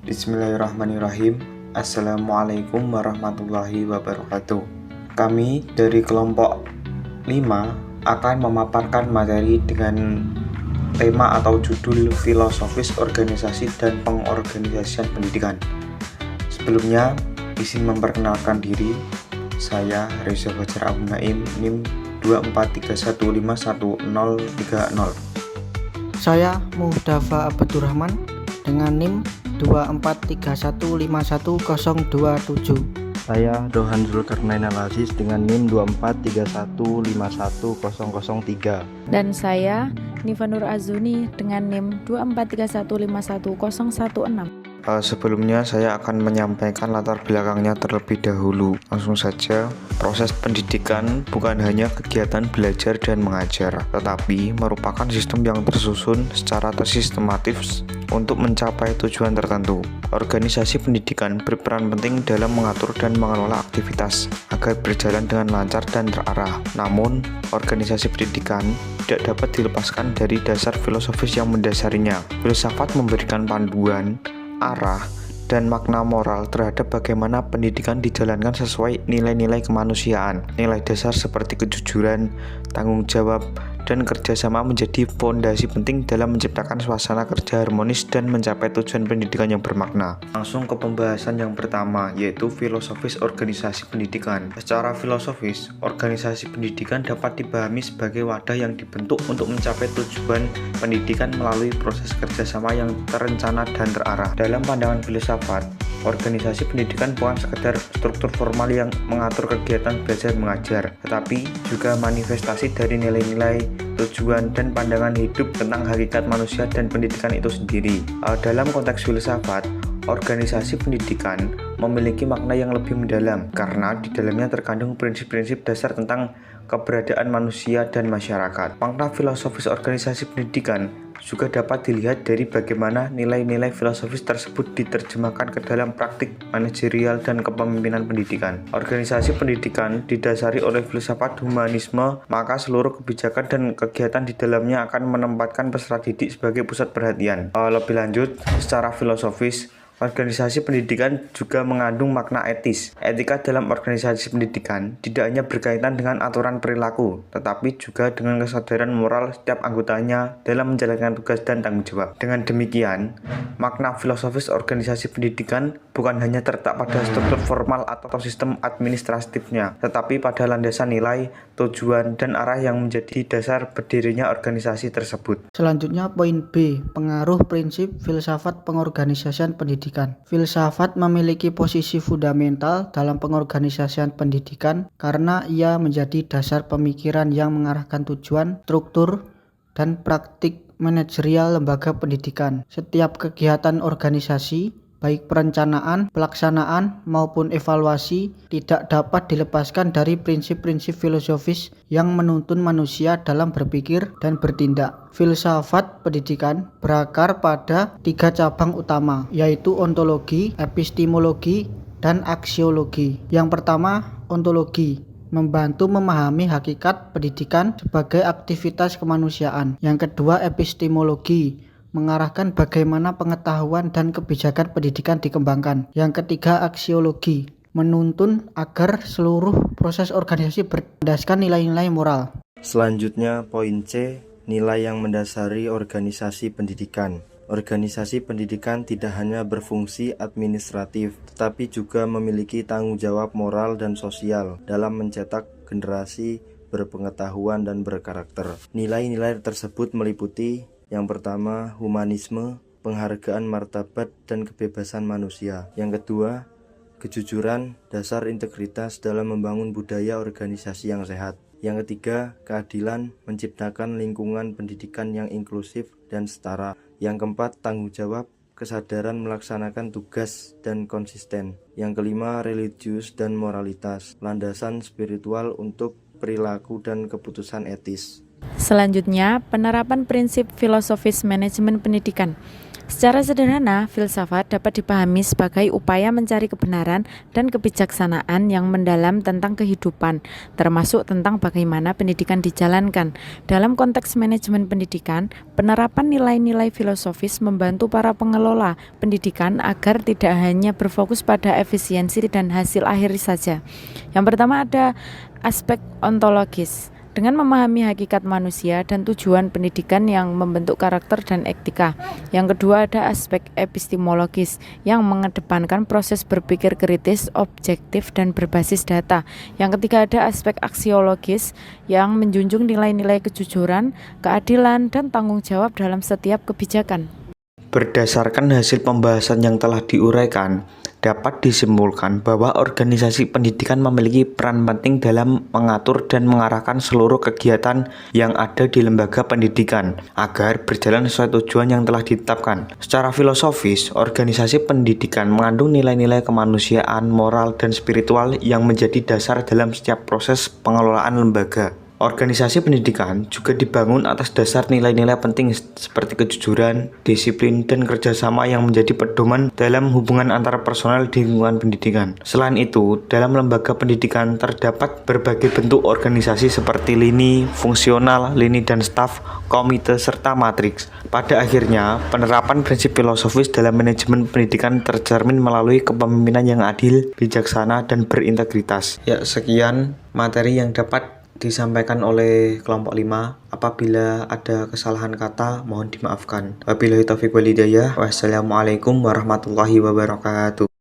Bismillahirrahmanirrahim. Assalamualaikum warahmatullahi wabarakatuh. Kami dari kelompok 5 akan memaparkan materi dengan tema atau judul filosofis organisasi dan pengorganisasian pendidikan. Sebelumnya, izin memperkenalkan diri. Saya Reza Fajar Abu Naim, NIM 243151030. Saya Muhdafa Abdurrahman dengan NIM 243151027. Saya Rohan Zulkarnain Al-Aziz dengan NIM 243151003. Dan saya Nifa Nur Azuni dengan NIM 243151016. Sebelumnya saya akan menyampaikan latar belakangnya terlebih dahulu. Langsung saja, proses pendidikan bukan hanya kegiatan belajar dan mengajar, tetapi merupakan sistem yang tersusun secara tersistematis untuk mencapai tujuan tertentu. Organisasi pendidikan berperan penting dalam mengatur dan mengelola aktivitas agar berjalan dengan lancar dan terarah. Namun, organisasi pendidikan tidak dapat dilepaskan dari dasar filosofis yang mendasarinya. Filsafat memberikan panduan, arah, dan makna moral terhadap bagaimana pendidikan dijalankan sesuai nilai-nilai kemanusiaan. Nilai dasar seperti kejujuran, tanggung jawab, dan kerjasama menjadi fondasi penting dalam menciptakan suasana kerja harmonis dan mencapai tujuan pendidikan yang bermakna. Langsung ke pembahasan yang pertama, yaitu filosofis organisasi pendidikan. Secara filosofis, organisasi pendidikan dapat dipahami sebagai wadah yang dibentuk untuk mencapai tujuan pendidikan melalui proses kerjasama yang terencana dan terarah. Dalam pandangan filsafat, organisasi pendidikan bukan sekedar struktur formal yang mengatur kegiatan belajar mengajar, tetapi juga manifestasi dari nilai-nilai, tujuan, dan pandangan hidup tentang hakikat manusia dan pendidikan itu sendiri. Dalam konteks filsafat, organisasi pendidikan memiliki makna yang lebih mendalam karena di dalamnya terkandung prinsip-prinsip dasar tentang keberadaan manusia dan masyarakat. Makna filosofis organisasi pendidikan juga dapat dilihat dari bagaimana nilai-nilai filosofis tersebut diterjemahkan ke dalam praktik manajerial dan kepemimpinan pendidikan. Organisasi pendidikan didasari oleh filsafat humanisme, maka seluruh kebijakan dan kegiatan di dalamnya akan menempatkan peserta didik sebagai pusat perhatian. Lebih lanjut, secara filosofis, organisasi pendidikan juga mengandung makna etis. Etika dalam organisasi pendidikan tidak hanya berkaitan dengan aturan perilaku, tetapi juga dengan kesadaran moral setiap anggotanya dalam menjalankan tugas dan tanggung jawab. Dengan demikian, makna filosofis organisasi pendidikan bukan hanya terletak pada struktur formal atau sistem administratifnya, tetapi pada landasan nilai, tujuan, dan arah yang menjadi dasar berdirinya organisasi tersebut. Selanjutnya poin B, pengaruh prinsip filsafat pengorganisasian pendidikan. Filsafat memiliki posisi fundamental dalam pengorganisasian pendidikan karena ia menjadi dasar pemikiran yang mengarahkan tujuan, struktur, dan praktik manajerial lembaga pendidikan. Setiap kegiatan organisasi, baik perencanaan, pelaksanaan, maupun evaluasi, tidak dapat dilepaskan dari prinsip-prinsip filosofis yang menuntun manusia dalam berpikir dan bertindak. Filsafat pendidikan berakar pada 3 cabang utama, yaitu ontologi, epistemologi, dan aksiologi. Yang pertama, ontologi, membantu memahami hakikat pendidikan sebagai aktivitas kemanusiaan. Yang kedua, epistemologi, mengarahkan bagaimana pengetahuan dan kebijakan pendidikan dikembangkan. Yang ketiga, aksiologi, menuntun agar seluruh proses organisasi berdasarkan nilai-nilai moral. Selanjutnya poin C, nilai yang mendasari organisasi pendidikan. Organisasi pendidikan tidak hanya berfungsi administratif, tetapi juga memiliki tanggung jawab moral dan sosial dalam mencetak generasi berpengetahuan dan berkarakter. Nilai-nilai tersebut meliputi yang pertama, humanisme, penghargaan martabat dan kebebasan manusia. Yang kedua, kejujuran, dasar integritas dalam membangun budaya organisasi yang sehat. Yang ketiga, keadilan, menciptakan lingkungan pendidikan yang inklusif dan setara. Yang keempat, tanggung jawab, kesadaran melaksanakan tugas dan konsisten. Yang kelima, religius dan moralitas, landasan spiritual untuk perilaku dan keputusan etis. Selanjutnya, penerapan prinsip filosofis manajemen pendidikan. Secara sederhana, filsafat dapat dipahami sebagai upaya mencari kebenaran dan kebijaksanaan yang mendalam tentang kehidupan, termasuk tentang bagaimana pendidikan dijalankan. Dalam konteks manajemen pendidikan, penerapan nilai-nilai filosofis membantu para pengelola pendidikan agar tidak hanya berfokus pada efisiensi dan hasil akhir saja. Yang pertama ada aspek ontologis. Dengan memahami hakikat manusia dan tujuan pendidikan yang membentuk karakter dan etika. Yang kedua ada aspek epistemologis yang mengedepankan proses berpikir kritis, objektif, dan berbasis data. Yang ketiga ada aspek aksiologis yang menjunjung nilai-nilai kejujuran, keadilan, dan tanggung jawab dalam setiap kebijakan. Berdasarkan hasil pembahasan yang telah diuraikan, dapat disimpulkan bahwa organisasi pendidikan memiliki peran penting dalam mengatur dan mengarahkan seluruh kegiatan yang ada di lembaga pendidikan agar berjalan sesuai tujuan yang telah ditetapkan. Secara filosofis, organisasi pendidikan mengandung nilai-nilai kemanusiaan, moral, dan spiritual yang menjadi dasar dalam setiap proses pengelolaan lembaga. Organisasi pendidikan juga dibangun atas dasar nilai-nilai penting seperti kejujuran, disiplin, dan kerjasama yang menjadi pedoman dalam hubungan antara personel di lingkungan pendidikan. Selain itu, dalam lembaga pendidikan terdapat berbagai bentuk organisasi seperti lini, fungsional, lini dan staf, komite, serta matriks. Pada akhirnya, penerapan prinsip filosofis dalam manajemen pendidikan tercermin melalui kepemimpinan yang adil, bijaksana, dan berintegritas. Ya, sekian materi yang dapat disampaikan oleh kelompok 5. Apabila ada kesalahan kata, mohon dimaafkan. Wabillahi taufiq wal hidayah. Wassalamualaikum warahmatullahi wabarakatuh.